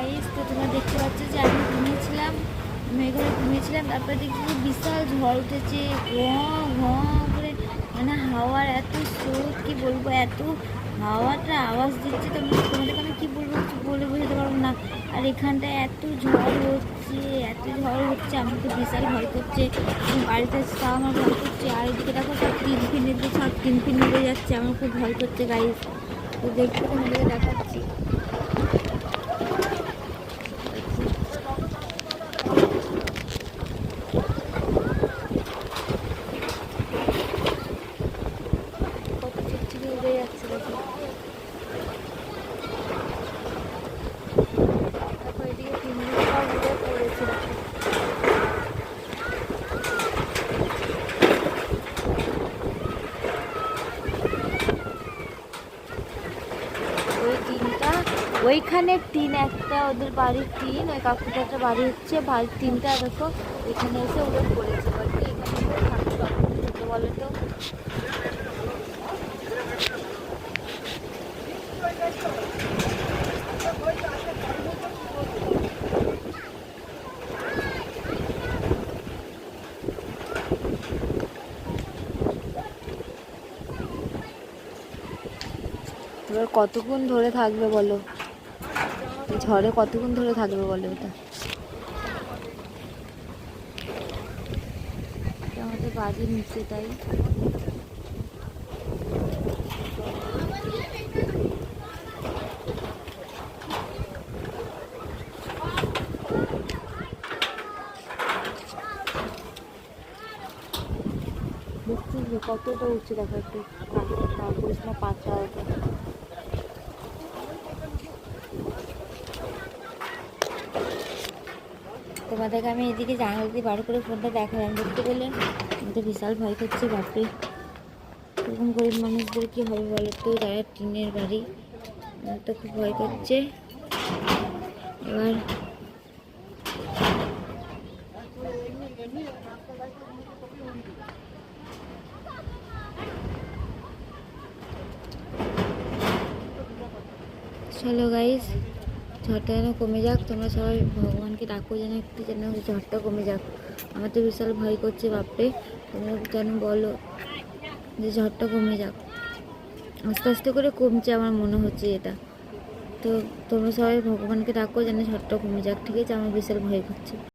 Guys, তো তোমরা দেখতে পাচ্ছ যে আমি ঘুমিয়েছিলাম, ঘুমিয়েছিলাম। তারপরে দেখছি যে বিশাল ঝড় উঠেছে, ঘ করে, মানে হাওয়ার এত স্রোত, কি বলবো, এত হাওয়াটা আওয়াজ দিচ্ছে। তোমাদেরকে আমি কী বলবো, কিছু বলে বোঝাতে পারবো না। আর এখানটায় এত ঝড় হচ্ছে, আমার তো বিশাল ভয় করছে। বাড়িতে তাও আমার ভয় করছে। আর এদিকে দেখো সব টিন ফিন উড়ে যাচ্ছে, আমার খুব ভয় করছে গাইস। তো দেখতে তোমাদেরকে দেখাচ্ছি। কত চিকচিকি উড়ে যাচ্ছে দেখো। দেখো এদিকে টিনগুলো সব উড়ে পড়েছে দেখো। ওই টিনটা, ওইখানে টিন একটা, ওদের বাড়ির টিন, ওই কাকুটা একটা বাড়ি হচ্ছে, বাড়ির টিনটা দেখো এখানে এসে উড়ে পড়েছে। বলতে এখানে করে থাকতে পারবো বলো তো। এবার কতক্ষণ ধরে থাকবে বলো, ঝড়ে কতক্ষণ ধরে থাকবে বলো এটা। আমাদের বাড়ির নিচেটাই। দেখছি কতটা উঠছে দেখো, একটু না পাতা ওটা। তোমাদেরকে আমি এদিকে জানালা দিয়ে বার করে ফোনটা দেখালাম, দেখতে পেলে। আমি তো বিশাল ভয় করছি, বাপরে। এরকম গরিব মানুষদের কী হবে বলো তো, যারা টিনের বাড়ি। আমার তো খুব ভয় করছে। এবার চলো গাইস, ঝড়টা যেন কমে যাক। তোমরা সবাই ভগবানকে ডাকো যেন একটু, যেন ঝড়টা কমে যাক। আমার তো বিশাল ভয় করছে বাপরে। তোমরা যেন বলো যে ঝড়টা কমে যাক। আস্তে আস্তে করে কমছে আমার মনে হচ্ছে এটা। তো তোমরা সবাই ভগবানকে ডাকো যেন ঝড়টা কমে যাক, ঠিক আছে? আমার বিশাল ভয় করছে।